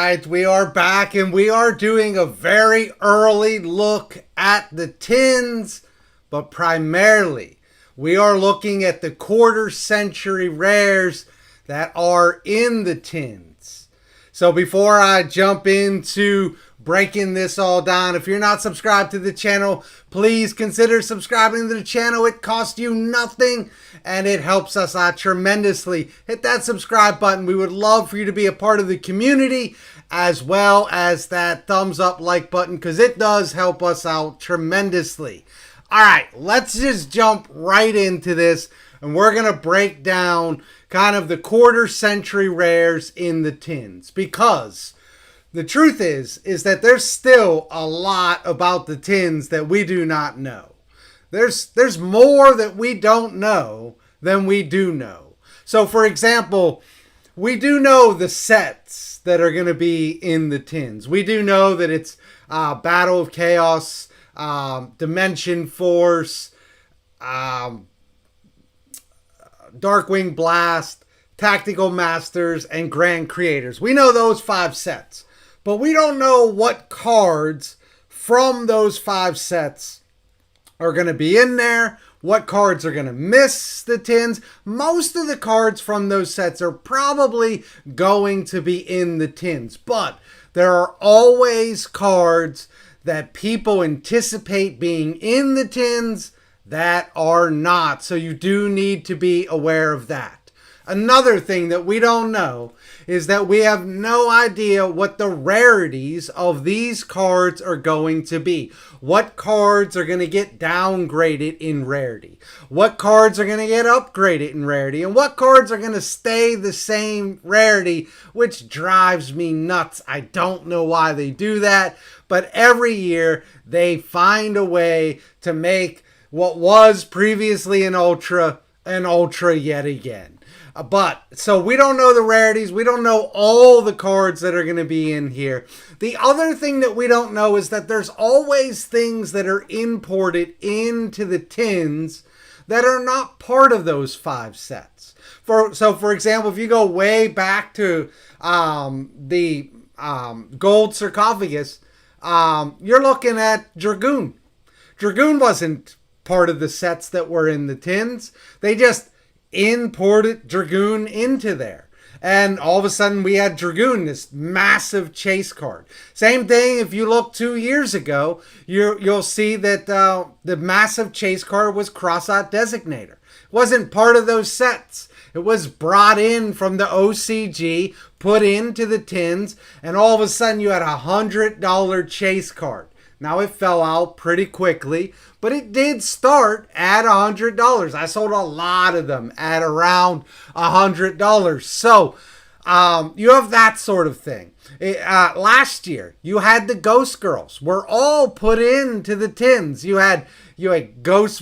right, we are back and we are doing a very early look at the tins, but primarily we are looking at the quarter century rares that are in the tins. So before I jump into breaking this all down, if you're not subscribed to the channel, please consider subscribing to the channel. It costs you nothing and it helps us out tremendously. Hit that subscribe button. We would love for you to be a part of the community, as well as that thumbs up like button, because it does help us out tremendously. All right, let's just jump right into this, and we're going to break down kind of the quarter century rares in the tins, because the truth is that there's still a lot about the tins that we do not know. There's more that we don't know than we do know. So for example, we do know the sets that are going to be in the tins. We do know that it's Battle of Chaos, Dimension Force, Darkwing Blast, Tactical Masters, and Grand Creators. We know those 5 sets, but we don't know what cards from those 5 sets are going to be in there, what cards are going to miss the tins. Most of the cards from those sets are probably going to be in the tins, but there are always cards that people anticipate being in the tins that are not. So you do need to be aware of that. Another thing that we don't know is that we have no idea what the rarities of these cards are going to be. What cards are going to get downgraded in rarity? What cards are going to get upgraded in rarity? And what cards are going to stay the same rarity, which drives me nuts. I don't know why they do that, but every year they find a way to make what was previously an ultra yet again. But, so we don't know the rarities. We don't know all the cards that are going to be in here. The other thing that we don't know is that there's always things that are imported into the tins that are not part of those 5 sets. So, for example, if you go way back to the gold sarcophagus, you're looking at Dragoon. Dragoon wasn't part of the sets that were in the tins. They just imported Dragoon into there, and all of a sudden we had Dragoon, this massive chase card. Same thing if you look 2 years ago, you'll see that the massive chase card was Cross-Out Designator. It wasn't part of those sets. It was brought in from the OCG, put into the tins, and all of a sudden you had a $100 chase card. Now it fell out pretty quickly, but it did start at $100. I sold a lot of them at around $100. So you have that sort of thing. Last year, you had the Ghost Girls. Were all put into the tins. You had Ghost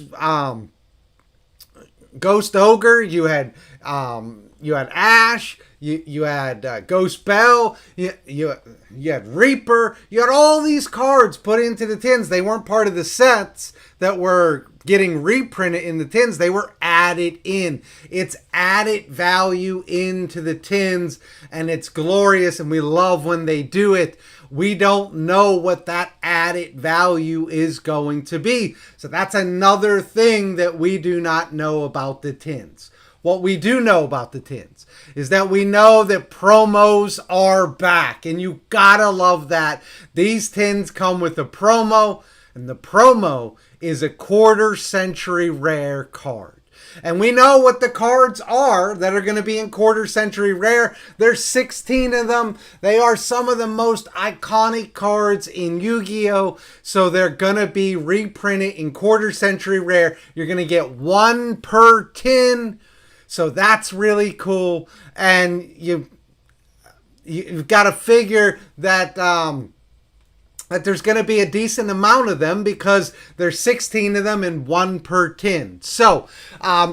Ogre. You had Ash. You had Ghost Belle, you had Reaper, you had all these cards put into the tins. They weren't part of the sets that were getting reprinted in the tins. They were added in. It's added value into the tins, and it's glorious, and we love when they do it. We don't know what that added value is going to be. So that's another thing that we do not know about the tins. What we do know about the tins is that we know that promos are back, and you gotta love that. These tins come with a promo, and the promo is a quarter century rare card. And we know what the cards are that are going to be in quarter century rare. There's 16 of them. They are some of the most iconic cards in Yu-Gi-Oh! So they're going to be reprinted in quarter century rare. You're going to get 1 per tin. So that's really cool, and you've got to figure that that there's going to be a decent amount of them because there's 16 of them and 1 per tin. So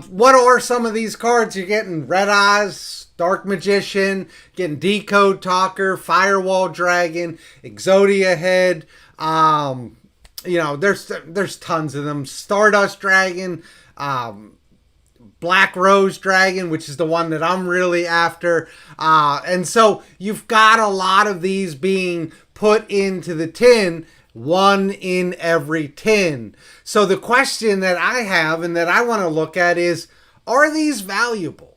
what are some of these cards? You're getting Red Eyes, Dark Magician, getting Decode Talker, Firewall Dragon, Exodia Head. There's tons of them. Stardust Dragon. Black Rose Dragon, which is the one that I'm really after. And so you've got a lot of these being put into the tin, one in every tin. So the question that I have and that I want to look at is, are these valuable?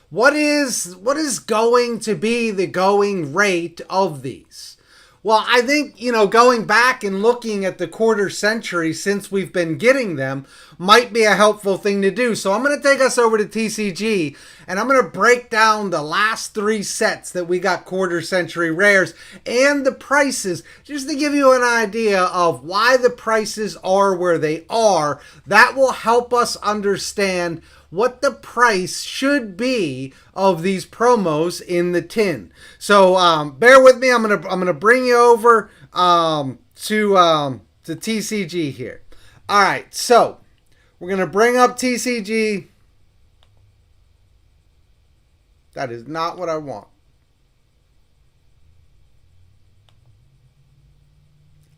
What is going to be the going rate of these? Well, I think, going back and looking at the quarter century since we've been getting them might be a helpful thing to do. So I'm going to take us over to TCG and I'm going to break down the last 3 sets that we got quarter century rares and the prices, just to give you an idea of why the prices are where they are. That will help us understand what the price should be of these promos in the tin. So bear with me. I'm gonna bring you over to TCG here. All right, so we're gonna bring up TCG. That is not what I want.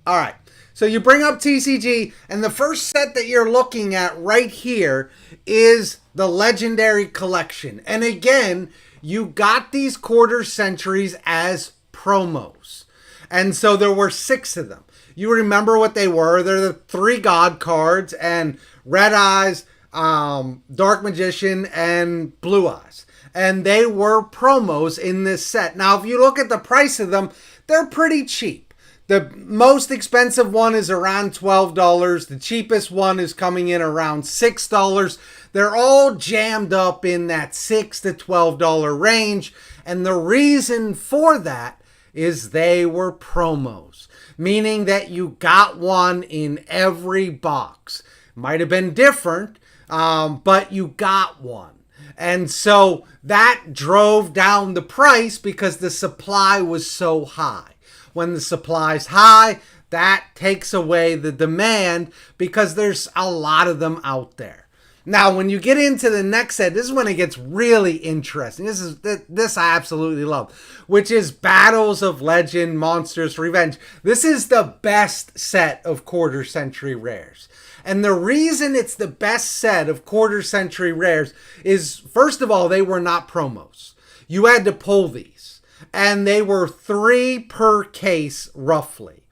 All right. So you bring up TCG, and the first set that you're looking at right here is the Legendary Collection. And again, you got these quarter centuries as promos. And so there were 6 of them. You remember what they were. They're the 3 God cards, and Red Eyes, Dark Magician, and Blue Eyes. And they were promos in this set. Now, if you look at the price of them, they're pretty cheap. The most expensive one is around $12. The cheapest one is coming in around $6. They're all jammed up in that $6 to $12 range. And the reason for that is they were promos, meaning that you got one in every box. Might have been different, but you got one. And so that drove down the price because the supply was so high. When the supply's high, that takes away the demand because there's a lot of them out there. Now, when you get into the next set, this is when it gets really interesting. This I absolutely love, which is Battles of Legend, Monsters Revenge. This is the best set of quarter century rares. And the reason it's the best set of quarter century rares is, first of all, they were not promos. You had to pull these. And they were 3 per case, roughly.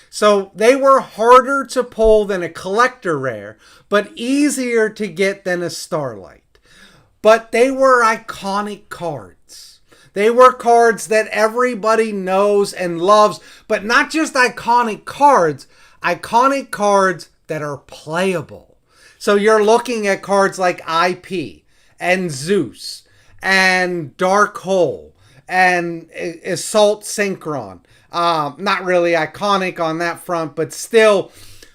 So they were harder to pull than a collector rare, but easier to get than a Starlight. But they were iconic cards. They were cards that everybody knows and loves, but not just iconic cards that are playable. So you're looking at cards like IP and Zeus and Dark Hole and Assault Synchron. Not really iconic on that front, but still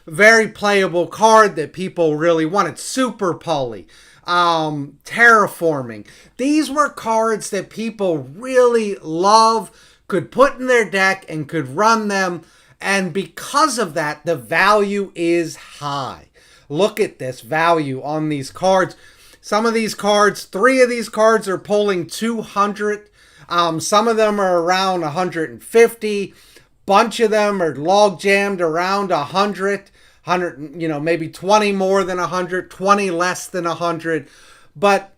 very playable card that people really wanted. Super Poly, Terraforming. These were cards that people really love, could put in their deck and could run them. And because of that, the value is high. Look at this value on these cards. Some of these cards, 3 of these cards are pulling 200. Some of them are around 150. Bunch of them are log jammed around 100, maybe 20 more than 100, 20 less than 100. But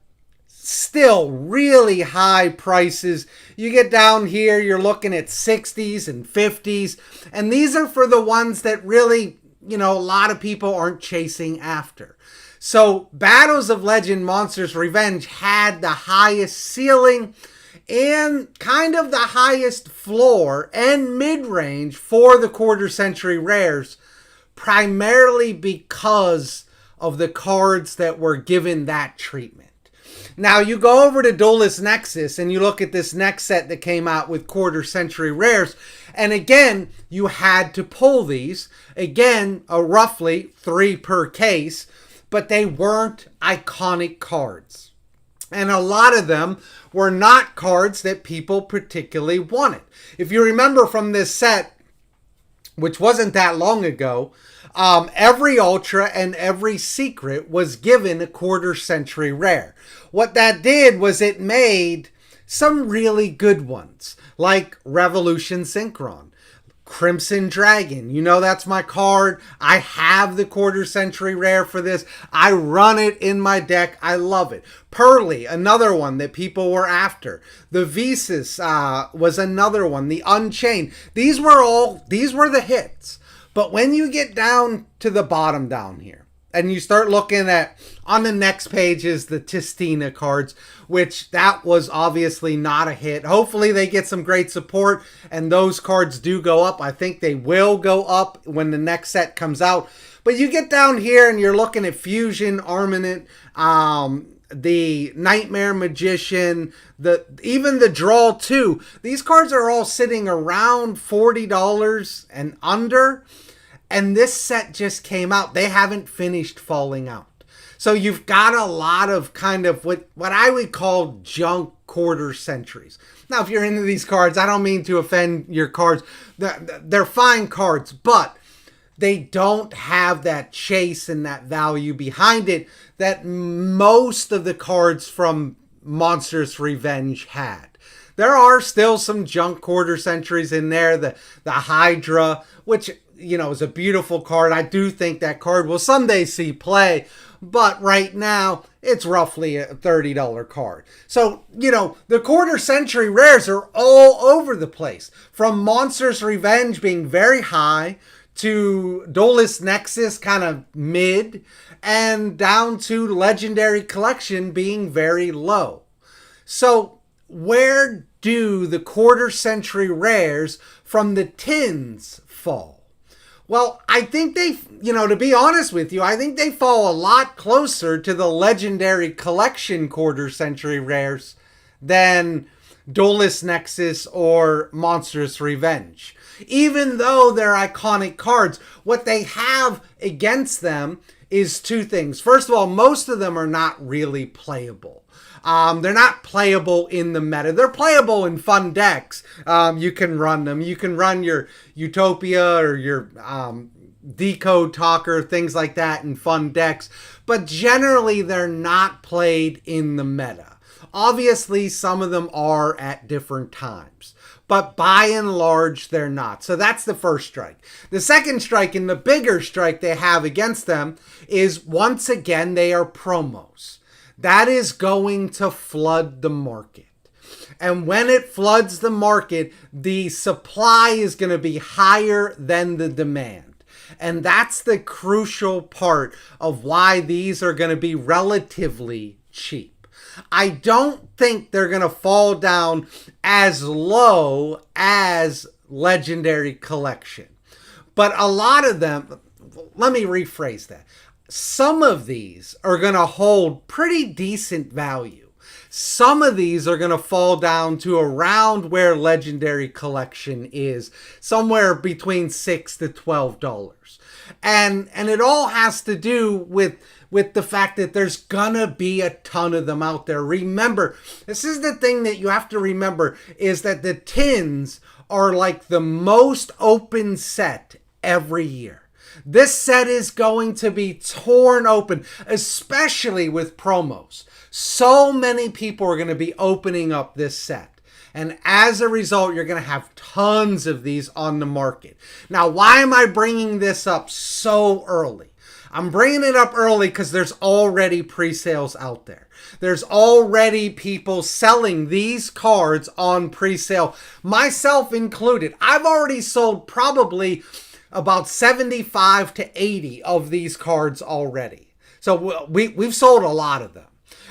still really high prices. You get down here, you're looking at 60s and 50s. And these are for the ones that really, a lot of people aren't chasing after. So Battles of Legend, Monsters Revenge had the highest ceiling and kind of the highest floor and mid-range for the quarter century rares, primarily because of the cards that were given that treatment. Now you go over to Duelist Nexus and you look at this next set that came out with quarter century rares, and again you had to pull these, again roughly 3 per case, but they weren't iconic cards. And a lot of them were not cards that people particularly wanted. If you remember from this set, which wasn't that long ago, every Ultra and every Secret was given a quarter century rare. What that did was it made some really good ones, like Revolution Synchron, Crimson Dragon. You know that's my card. I have the quarter century rare for this. I run it in my deck. I love it. Pearly, another one that people were after. The Visas was another one. The Unchained. These were the hits. But when you get down to the bottom down here, and you start looking at, on the next page is the Tistina cards, which that was obviously not a hit. Hopefully they get some great support and those cards do go up. I think they will go up when the next set comes out. But you get down here and you're looking at Fusion, Armament, the Nightmare Magician, even the Draw 2. These cards are all sitting around $40 and under. And this set just came out. They haven't finished falling out. So you've got a lot of kind of what I would call junk quarter centuries. Now, if you're into these cards, I don't mean to offend your cards. They're fine cards, but they don't have that chase and that value behind it that most of the cards from Monstrous Revenge had. There are still some junk quarter centuries in there. The Hydra, which, you know, is a beautiful card. I do think that card will someday see play, but right now it's roughly a $30 card. So, you know, the quarter century rares are all over the place. From Monstrous Revenge being very high to Duelist Nexus kind of mid, and down to Legendary Collection being very low. So where do the quarter century rares from the tins fall? Well, I think they, you know, to be honest with you, I think they fall a lot closer to the Legendary Collection quarter century rares than Duelist Nexus or Monstrous Revenge. Even though they're iconic cards, what they have against them is two things. First of all, most of them are not really playable. They're not playable in the meta. They're playable in fun decks. You can run them. You can run your Utopia or your Decode Talker, things like that in fun decks. But generally, they're not played in the meta. Obviously, some of them are at different times. But by and large, they're not. So that's the first strike. The second strike, and the bigger strike they have against them, is once again, they are promos. That is going to flood the market. And when it floods the market, the supply is going to be higher than the demand. And that's the crucial part of why these are going to be relatively cheap. I don't think they're going to fall down as low as Legendary Collection. But a lot of them, let me rephrase that. Some of these are going to hold pretty decent value. Some of these are going to fall down to around where Legendary Collection is, somewhere between $6 to $12. And it all has to do with the fact that there's gonna be a ton of them out there. Remember, this is the thing that you have to remember, is that the tins are like the most open set every year. This set is going to be torn open, especially with promos. So many people are going to be opening up this set. And as a result, you're going to have tons of these on the market. Now, why am I bringing this up so early? I'm bringing it up early because there's already pre-sales out there. There's already people selling these cards on pre-sale, myself included. I've already sold probably about 75 to 80 of these cards already. So we've sold a lot of them.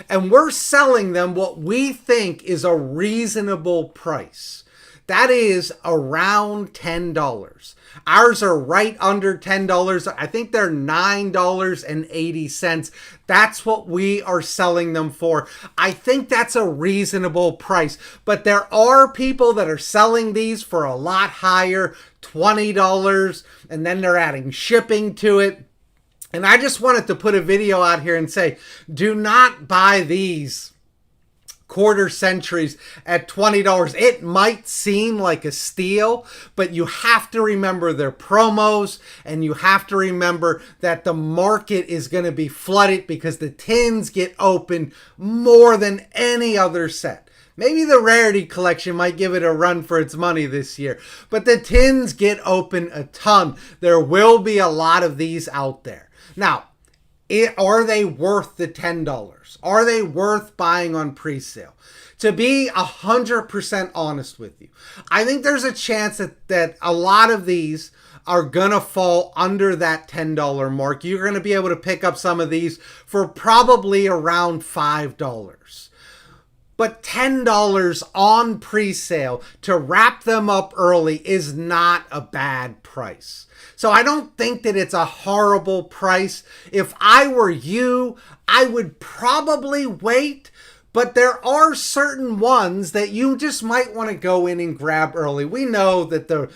And we're selling them what we think is a reasonable price. That is around $10. Ours are right under $10. I think they're $9.80. That's what we are selling them for. I think that's a reasonable price. But there are people that are selling these for a lot higher, $20, and then they're adding shipping to it. And I just wanted to put a video out here and say, do not buy these quarter centuries at $20. It might seem like a steal, but you have to remember their promos, and you have to remember that the market is going to be flooded because the tins get opened more than any other set. Maybe the Rarity Collection might give it a run for its money this year. But the tins get open a ton. There will be a lot of these out there. Now, are they worth the $10? Are they worth buying on pre-sale? To be 100% honest with you, I think there's a chance that a lot of these are gonna fall under that $10 mark. You're gonna be able to pick up some of these for probably around $5. But $10 on pre-sale to wrap them up early is not a bad price. So I don't think that it's a horrible price. If I were you, I would probably wait. But there are certain ones that you just might want to go in and grab early. We know that the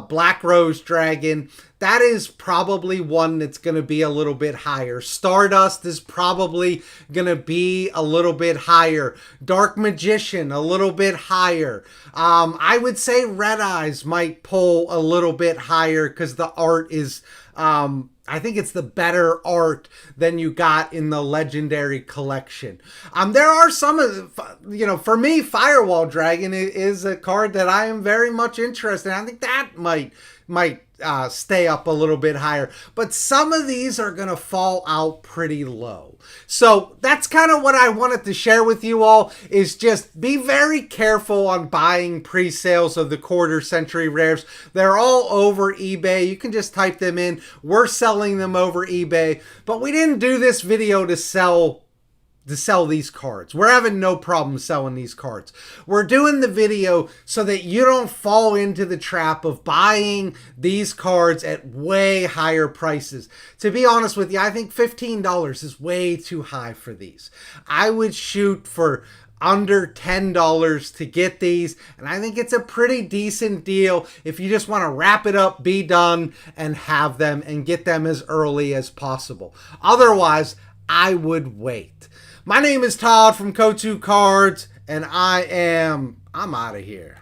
Black Rose Dragon, that is probably one that's going to be a little bit higher. Stardust is probably going to be a little bit higher. Dark Magician, a little bit higher. I would say Red Eyes might pull a little bit higher because the art is... I think it's the better art than you got in the Legendary Collection. There are some of the, for me, Firewall Dragon is a card that I am very much interested in. I think that might stay up a little bit higher. But some of these are going to fall out pretty low. So that's kind of what I wanted to share with you all, is just be very careful on buying pre-sales of the quarter century rares. They're all over eBay. You can just type them in. We're selling them over eBay. But we didn't do this video to sell these cards. We're having no problem selling these cards. We're doing the video so that you don't fall into the trap of buying these cards at way higher prices. To be honest with you, I think $15 is way too high for these. I would shoot for under $10 to get these, and I think it's a pretty decent deal if you just want to wrap it up, be done, and have them and get them as early as possible. Otherwise, I would wait. My name is Todd from Go2 Cards, and I'm out of here.